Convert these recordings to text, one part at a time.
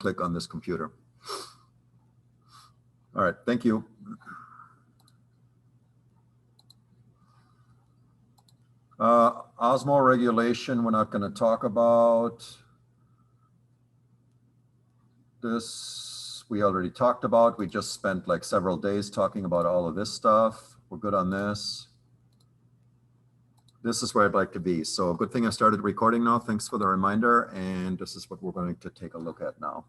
click on this computer. All right, thank you. Osmoregulation, we're not going to talk about. This we already talked about. We just spent like several days talking about all of this stuff. We're good on this. This is where I'd like to be. So good thing I started recording now. Thanks for the reminder. And this is what we're going to take a look at now.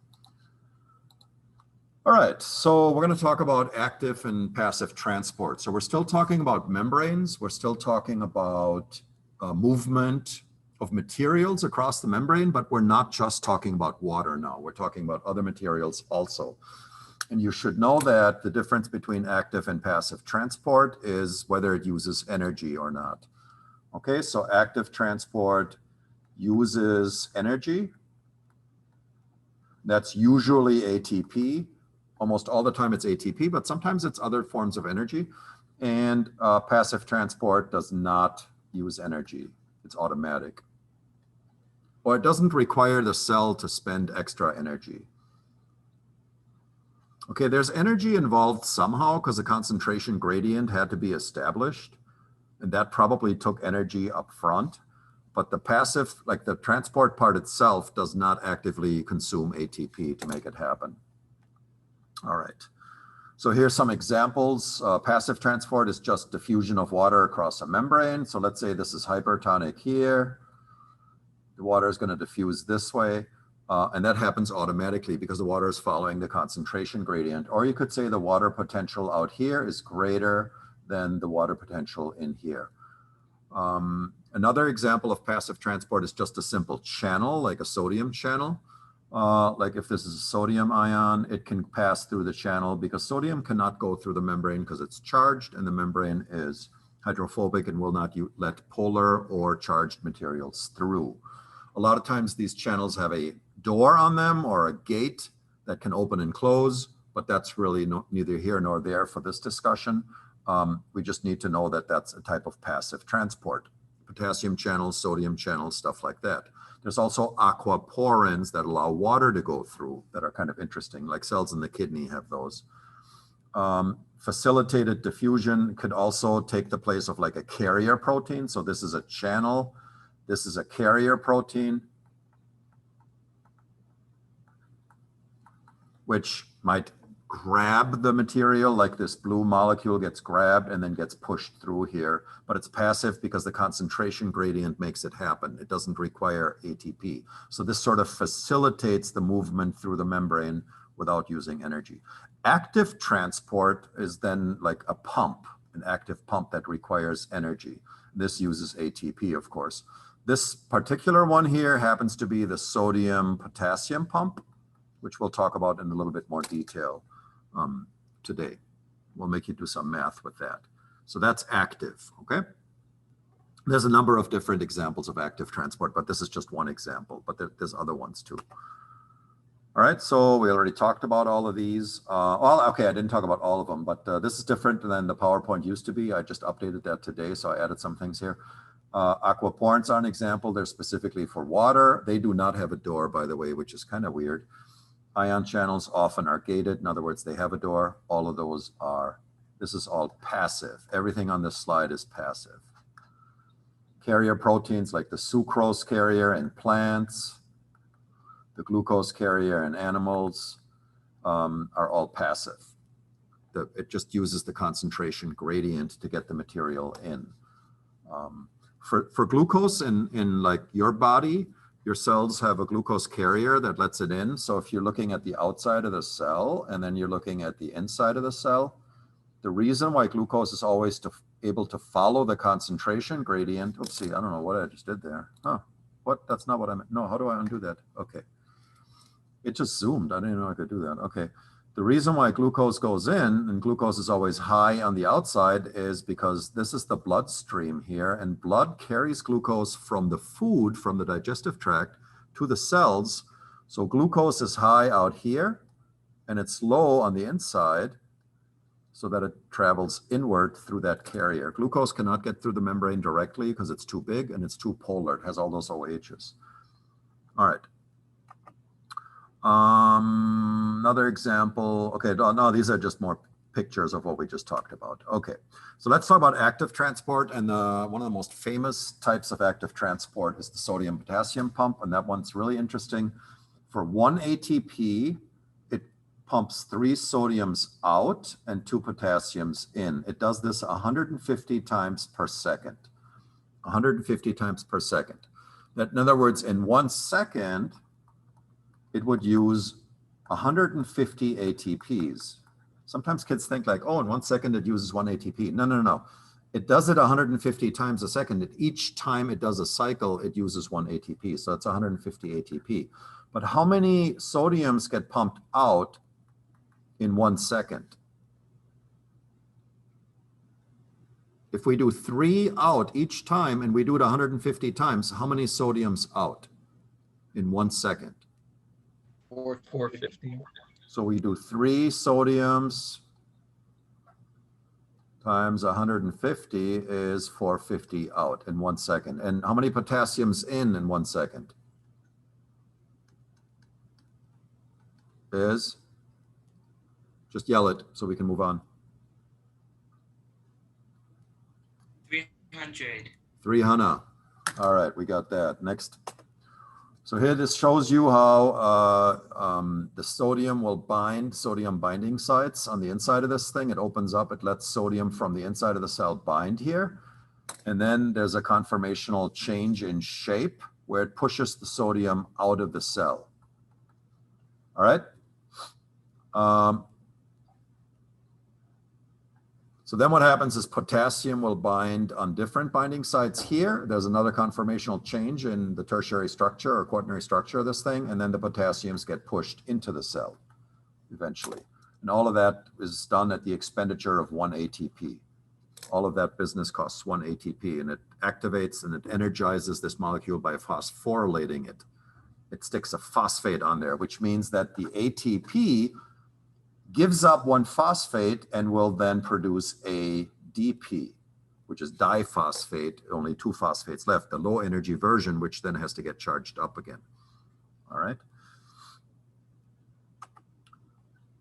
All right, so we're going to talk about active and passive transport. So we're still talking about membranes. We're still talking about movement of materials across the membrane, but we're not just talking about water now. We're talking about other materials also. And you should know that the difference between active and passive transport is whether it uses energy or not. Okay, so active transport uses energy. That's usually ATP. Almost all the time it's ATP, but sometimes it's other forms of energy. And passive transport does not use energy. It's automatic. Or it doesn't require the cell to spend extra energy. Okay, there's energy involved somehow because the concentration gradient had to be established. And that probably took energy up front. But the passive, like the transport part itself, does not actively consume ATP to make it happen. All right. So here's some examples. Passive transport is just diffusion of water across a membrane. So let's say this is hypertonic here. The water is going to diffuse this way. And that happens automatically because the water is following the concentration gradient. Or you could say the water potential out here is greater than the water potential in here. Another example of passive transport is just a simple channel, like a sodium channel. Like if this is a sodium ion, it can pass through the channel because sodium cannot go through the membrane because it's charged and the membrane is hydrophobic and will not let polar or charged materials through. A lot of times these channels have a door on them or a gate that can open and close, but that's really neither here nor there for this discussion. We just need to know that that's a type of passive transport. Potassium channels, sodium channels, stuff like that. There's also aquaporins that allow water to go through that are kind of interesting, like cells in the kidney have those. Facilitated diffusion could also take the place of like a carrier protein. So this is a channel. This is a carrier protein, which might grab the material, like this blue molecule gets grabbed and then gets pushed through here, but it's passive because the concentration gradient makes it happen. It doesn't require ATP. So this sort of facilitates the movement through the membrane without using energy. Active transport is then like a pump, an active pump that requires energy. This uses ATP, of course. This particular one here happens to be the sodium-potassium pump, which we'll talk about in a little bit more detail today. We'll make you do some math with that. So that's active, okay? There's a number of different examples of active transport, but this is just one example, but there's other ones too. All right, so we already talked about all of these. Well, okay, I didn't talk about all of them, but this is different than the PowerPoint used to be. I just updated that today, so I added some things here. Aquaporins are an example. They're specifically for water. They do not have a door, by the way, which is kind of weird. Ion channels often are gated. In other words, they have a door. All of those are, this is all passive. Everything on this slide is passive. Carrier proteins like the sucrose carrier in plants, the glucose carrier in animals are all passive. It just uses the concentration gradient to get the material in. For glucose in like your body, your cells have a glucose carrier that lets it in. So if you're looking at the outside of the cell and then you're looking at the inside of the cell, the reason why glucose is always able to follow the concentration gradient, oopsie, I don't know what I just did there. Huh, what, that's not what I meant. No, how do I undo that? Okay. It just zoomed, I didn't even know I could do that. Okay. The reason why glucose goes in and glucose is always high on the outside is because this is the bloodstream here, and blood carries glucose from the food, from the digestive tract to the cells. So glucose is high out here and it's low on the inside so that it travels inward through that carrier. Glucose cannot get through the membrane directly because it's too big and it's too polar. It has all those OHs. All right. Another example. Okay, no, these are just more pictures of what we just talked about. Okay, so let's talk about active transport. And one of the most famous types of active transport is the sodium potassium pump. And that one's really interesting. For 1 ATP, it pumps 3 sodiums out and 2 potassiums in. It does this 150 times per second. 150 times per second. That, in other words, in 1 second, it would use 150 ATPs. Sometimes kids think like, oh, in 1 second it uses 1 ATP. No, no, no. It does it 150 times a second. Each time it does a cycle, it uses 1 ATP. So it's 150 ATP. But how many sodiums get pumped out in 1 second? If we do 3 out each time and we do it 150 times, how many sodiums out in 1 second? 450. So we do 3 sodiums times 150 is 450 out in 1 second. And how many potassiums in 1 second? Is, just yell it so we can move on. 300. 300. All right, we got that. Next. So here this shows you how the sodium will bind sodium binding sites on the inside of this thing. It opens up, it lets sodium from the inside of the cell bind here. And then there's a conformational change in shape where it pushes the sodium out of the cell. All right. So then what happens is potassium will bind on different binding sites here. There's another conformational change in the tertiary structure or quaternary structure of this thing, and then the potassiums get pushed into the cell eventually. And all of that is done at the expenditure of 1 ATP. All of that business costs 1 ATP, and it activates and it energizes this molecule by phosphorylating it. It sticks a phosphate on there, which means that the ATP gives up 1 phosphate and will then produce a DP, which is diphosphate, only 2 phosphates left, the low energy version, which then has to get charged up again. All right.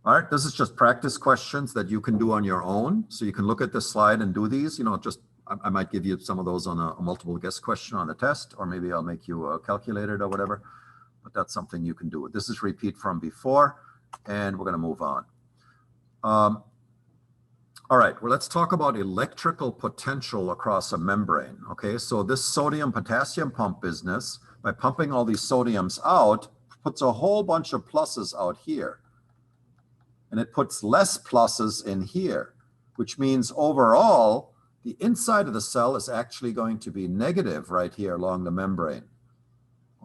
All right, this is just practice questions that you can do on your own. So you can look at this slide and do these, you know, just, I might give you some of those on a multiple guess question on the test, or maybe I'll make you calculate it or whatever, but that's something you can do. This is repeat from before, and we're gonna move on. All right, well, let's talk about electrical potential across a membrane. Okay, so this sodium potassium pump business, by pumping all these sodiums out, puts a whole bunch of pluses out here. And it puts less pluses in here, which means overall, the inside of the cell is actually going to be negative right here along the membrane.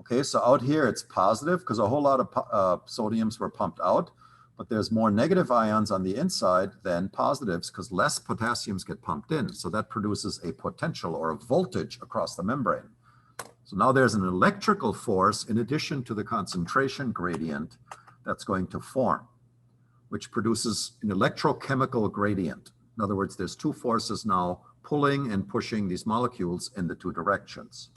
Okay, so out here it's positive because a whole lot of sodiums were pumped out. But there's more negative ions on the inside than positives because less potassiums get pumped in. So that produces a potential or a voltage across the membrane. So now there's an electrical force in addition to the concentration gradient that's going to form, which produces an electrochemical gradient. In other words, there's 2 forces now pulling and pushing these molecules in the 2 directions.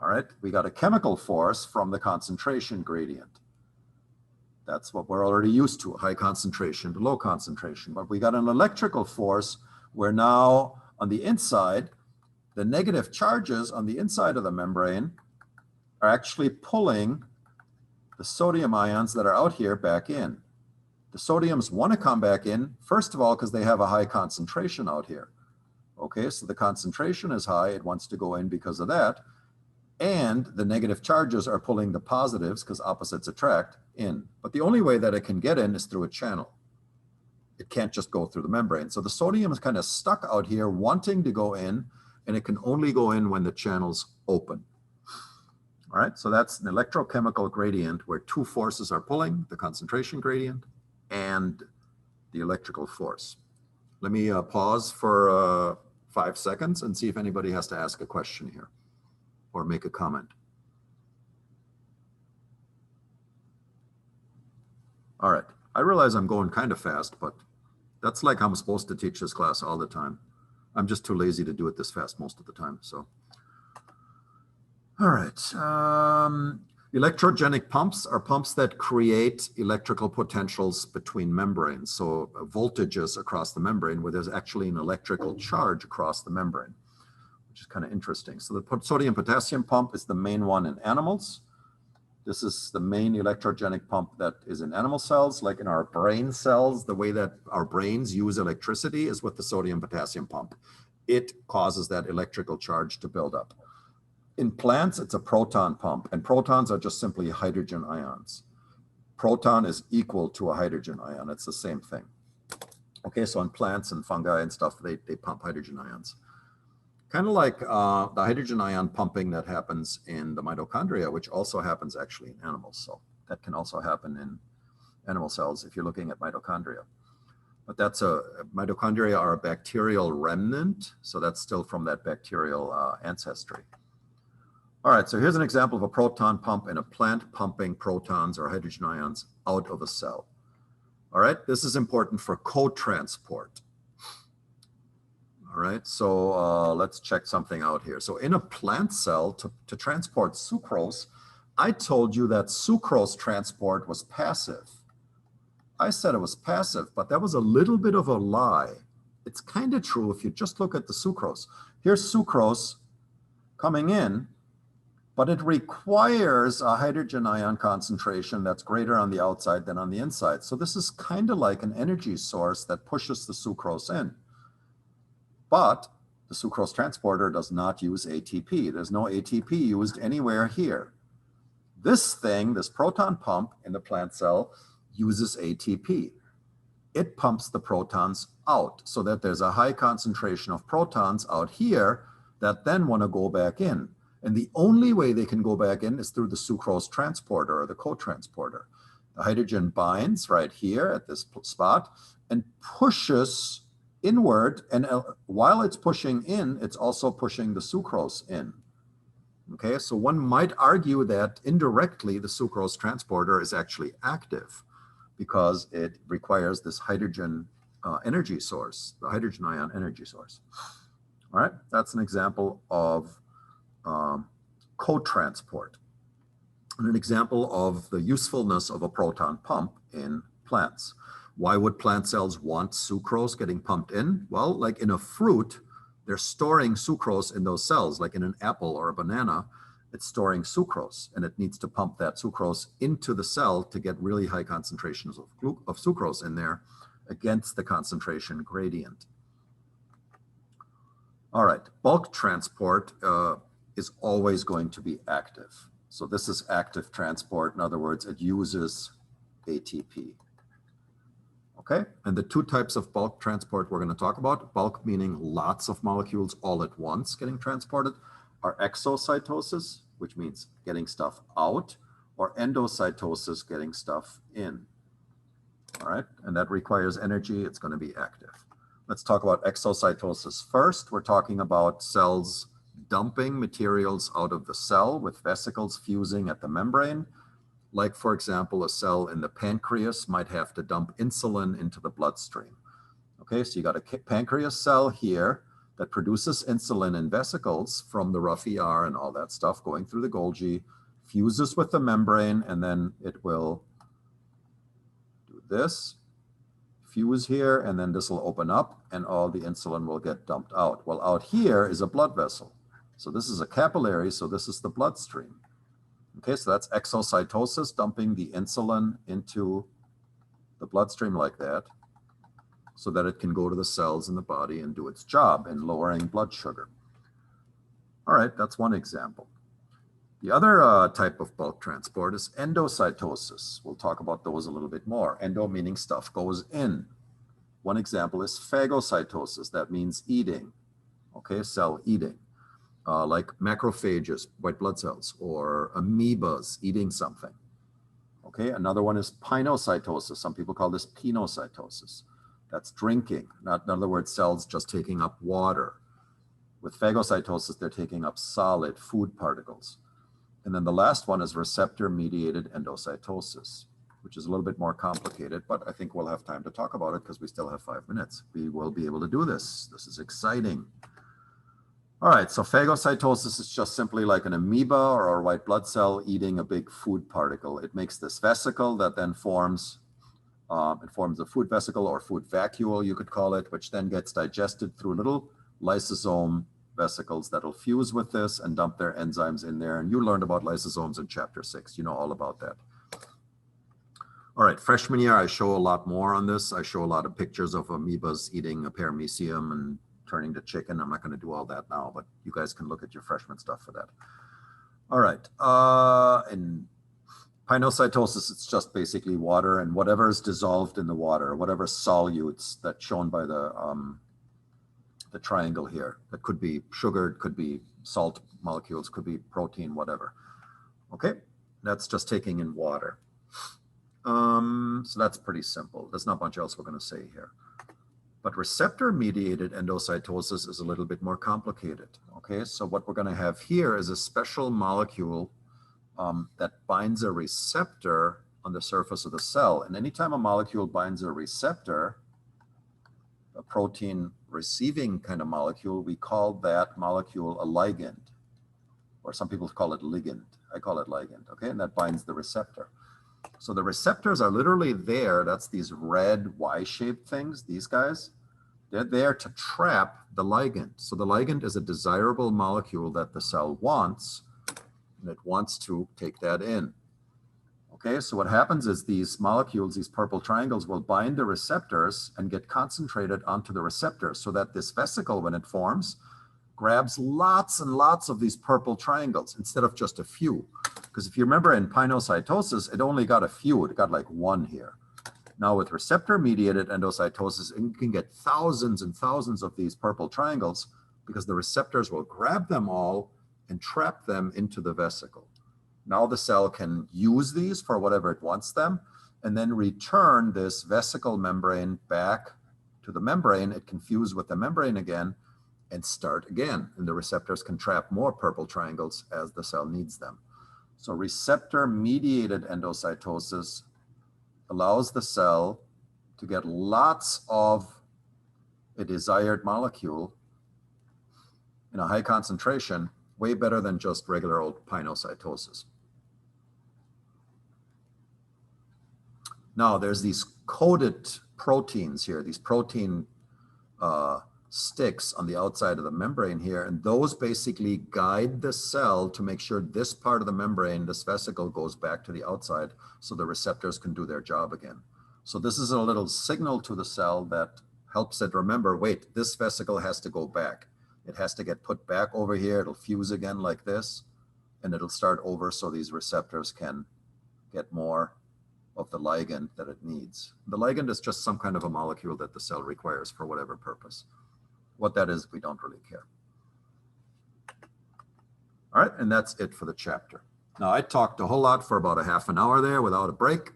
All right, we got a chemical force from the concentration gradient. That's what we're already used to, high concentration to low concentration. But we got an electrical force where now on the inside, the negative charges on the inside of the membrane are actually pulling the sodium ions that are out here back in. The sodiums want to come back in, first of all, because they have a high concentration out here. Okay, so the concentration is high, it wants to go in because of that. And the negative charges are pulling the positives, because opposites attract, in. But the only way that it can get in is through a channel. It can't just go through the membrane. So the sodium is kind of stuck out here wanting to go in, and it can only go in when the channel's open. All right, so that's an electrochemical gradient where 2 forces are pulling, the concentration gradient and the electrical force. Let me pause for 5 seconds and see if anybody has to ask a question here or make a comment. All right, I realize I'm going kind of fast, but that's like I'm supposed to teach this class all the time. I'm just too lazy to do it this fast most of the time, so. All right, Electrogenic pumps are pumps that create electrical potentials between membranes, so voltages across the membrane where there's actually an electrical charge across the membrane, which is kind of interesting. So the sodium potassium pump is the main one in animals. This is the main electrogenic pump that is in animal cells, like in our brain cells. The way that our brains use electricity is with the sodium potassium pump. It causes that electrical charge to build up. In plants, it's a proton pump, and protons are just simply hydrogen ions. Proton is equal to a hydrogen ion. It's the same thing. Okay, so in plants and fungi and stuff, they pump hydrogen ions. Kind of like the hydrogen ion pumping that happens in the mitochondria, which also happens actually in animals. So that can also happen in animal cells if you're looking at mitochondria. But mitochondria are a bacterial remnant, so that's still from that bacterial ancestry. All right, so here's an example of a proton pump in a plant pumping protons or hydrogen ions out of a cell. All right, this is important for co-transport. All right, so let's check something out here. So in a plant cell, to transport sucrose, I told you that sucrose transport was passive. I said it was passive, but that was a little bit of a lie. It's kind of true if you just look at the sucrose. Here's sucrose coming in, but it requires a hydrogen ion concentration that's greater on the outside than on the inside. So this is kind of like an energy source that pushes the sucrose in. But the sucrose transporter does not use ATP. There's no ATP used anywhere here. This thing, this proton pump in the plant cell, uses ATP. It pumps the protons out so that there's a high concentration of protons out here that then want to go back in. And the only way they can go back in is through the sucrose transporter or the co-transporter. The hydrogen binds right here at this spot and pushes inward. And while it's pushing in, it's also pushing the sucrose in. Okay, so one might argue that indirectly the sucrose transporter is actually active because it requires this hydrogen energy source, the hydrogen ion energy source. All right, that's an example of co-transport. And an example of the usefulness of a proton pump in plants. Why would plant cells want sucrose getting pumped in? Well, like in a fruit, they're storing sucrose in those cells, like in an apple or a banana, it's storing sucrose, and it needs to pump that sucrose into the cell to get really high concentrations of sucrose in there against the concentration gradient. All right, bulk transport is always going to be active. So this is active transport. In other words, it uses ATP. Okay, and the two types of bulk transport we're going to talk about, bulk meaning lots of molecules all at once getting transported, are exocytosis, which means getting stuff out, or endocytosis, getting stuff in. All right, and that requires energy. It's going to be active. Let's talk about exocytosis first. We're talking about cells dumping materials out of the cell with vesicles fusing at the membrane. Like, for example, a cell in the pancreas might have to dump insulin into the bloodstream. Okay, so you got a pancreas cell here that produces insulin in vesicles from the rough ER and all that stuff going through the Golgi, fuses with the membrane, and then it will do this, fuse here, and then this will open up, and all the insulin will get dumped out. Well, out here is a blood vessel. So this is a capillary, so this is the bloodstream. Okay, so that's exocytosis, dumping the insulin into the bloodstream like that so that it can go to the cells in the body and do its job in lowering blood sugar. All right, that's one example. The other type of bulk transport is endocytosis. We'll talk about those a little bit more. Endo meaning stuff goes in. One example is phagocytosis. That means eating, okay, cell eating. Like macrophages, white blood cells, or amoebas eating something. Okay, another one is pinocytosis. Some people call this penocytosis. That's drinking. In other words, cells just taking up water. With phagocytosis, they're taking up solid food particles. And then the last one is receptor-mediated endocytosis, which is a little bit more complicated, but I think we'll have time to talk about it because we still have 5 minutes. We will be able to do this. This is exciting. All right, so phagocytosis is just simply like an amoeba or a white blood cell eating a big food particle. It makes this vesicle that then forms, it forms a food vesicle or food vacuole, you could call it, which then gets digested through little lysosome vesicles that'll fuse with this and dump their enzymes in there. And you learned about lysosomes in chapter 6. You know all about that. All right, freshman year, I show a lot more on this. I show a lot of pictures of amoebas eating a paramecium and turning to chicken. I'm not going to do all that now, but you guys can look at your freshman stuff for that. All right, in pinocytosis, it's just basically water and whatever is dissolved in the water, whatever solutes that's shown by the triangle here. That could be sugar, it could be salt molecules, could be protein, whatever. Okay, that's just taking in water. So that's pretty simple. There's not much else we're going to say here. But receptor-mediated endocytosis is a little bit more complicated. Okay, so what we're going to have here is a special molecule that binds a receptor on the surface of the cell. And anytime a molecule binds a receptor, a protein receiving kind of molecule, we call that molecule a ligand. Or some people call it ligand. I call it ligand, okay? And that binds the receptor. So the receptors are literally there. That's these red Y-shaped things, these guys. They're there to trap the ligand. So the ligand is a desirable molecule that the cell wants, and it wants to take that in. Okay, so what happens is these molecules, these purple triangles, will bind the receptors and get concentrated onto the receptors so that this vesicle, when it forms, grabs lots and lots of these purple triangles instead of just a few. Because if you remember in pinocytosis, it only got a few. It got like one here. Now with receptor-mediated endocytosis, it can get thousands and thousands of these purple triangles because the receptors will grab them all and trap them into the vesicle. Now the cell can use these for whatever it wants them and then return this vesicle membrane back to the membrane. It can fuse with the membrane again and start again. And the receptors can trap more purple triangles as the cell needs them. So receptor-mediated endocytosis allows the cell to get lots of a desired molecule in a high concentration, way better than just regular old pinocytosis. Now, there's these coded proteins here, these protein sticks on the outside of the membrane here, and those basically guide the cell to make sure this part of the membrane, this vesicle, goes back to the outside so the receptors can do their job again. So this is a little signal to the cell that helps it remember, wait, this vesicle has to go back. It has to get put back over here. It'll fuse again like this, and it'll start over so these receptors can get more of the ligand that it needs. The ligand is just some kind of a molecule that the cell requires for whatever purpose. What that is, we don't really care. All right, and that's it for the chapter. Now, I talked a whole lot for about a half an hour there without a break.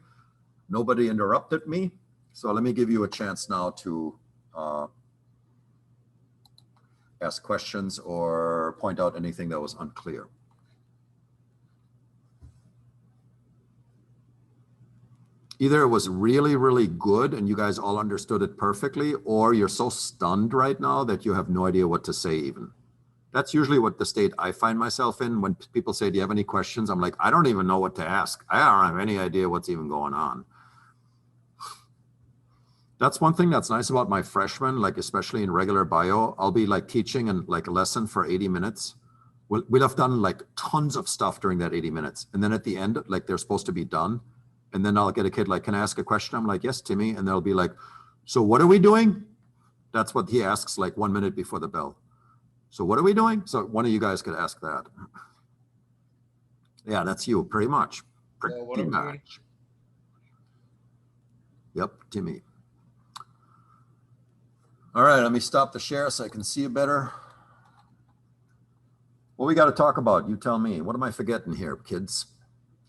Nobody interrupted me. So let me give you a chance now to ask questions or point out anything that was unclear. Either it was really, really good and you guys all understood it perfectly, or you're so stunned right now that you have no idea what to say even. That's usually what the state I find myself in when people say, do you have any questions? I'm like, I don't even know what to ask. I don't have any idea what's even going on. That's one thing that's nice about my freshmen, like especially in regular bio. I'll be like teaching and like a lesson for 80 minutes. We'll have done like tons of stuff during that 80 minutes. And then at the end, like they're supposed to be done. And then I'll get a kid like, can I ask a question? I'm like, yes, Timmy. And they'll be like, so what are we doing? That's what he asks like 1 minute before the bell. So what are we doing? So one of you guys could ask that. Yeah, that's you, pretty much. Pretty much. Yep, Timmy. All right, let me stop the share so I can see you better. What we got to talk about? You tell me. What am I forgetting here, kids?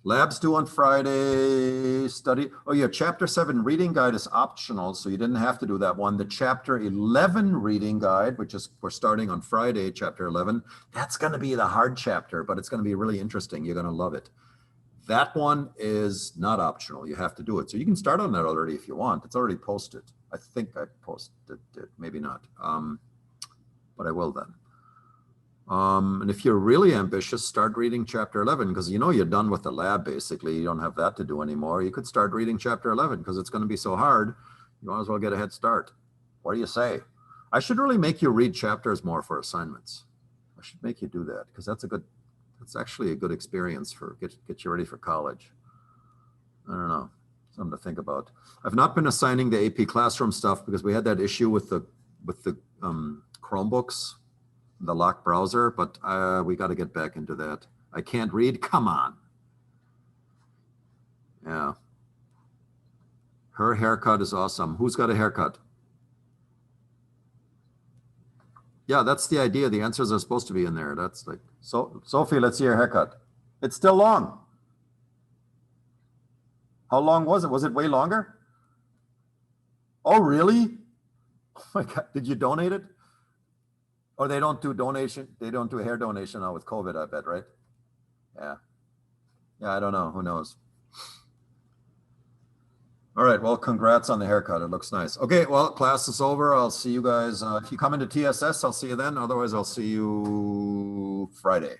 Labs due on Friday, study. Oh yeah, chapter 7 reading guide is optional, so you didn't have to do that one. The chapter 11 reading guide, which is, we're starting on Friday, chapter 11, that's going to be the hard chapter, but it's going to be really interesting. You're going to love it. That one is not optional. You have to do it. So you can start on that already if you want. It's already posted. I think I posted it, maybe not, but I will then. And if you're really ambitious, start reading chapter 11, because you know you're done with the lab, basically. You don't have that to do anymore. You could start reading chapter 11 because it's going to be so hard. You might as well get a head start. What do you say? I should really make you read chapters more for assignments. I should make you do that because that's actually a good experience for get you ready for college. I don't know, something to think about. I've not been assigning the AP classroom stuff because we had that issue with the Chromebooks, the locked browser, but we got to get back into that. I can't read. Come on. Yeah. Her haircut is awesome. Who's got a haircut? Yeah, that's the idea. The answers are supposed to be in there. That's like, so Sophie, let's see your haircut. It's still long. How long was it? Was it way longer? Oh, really? Oh my God. Did you donate it? Or they don't do donation. They don't do a hair donation now with COVID, I bet, right? Yeah. Yeah, I don't know. Who knows? All right. Well, congrats on the haircut. It looks nice. Okay. Well, class is over. I'll see you guys. If you come into TSS, I'll see you then. Otherwise, I'll see you Friday.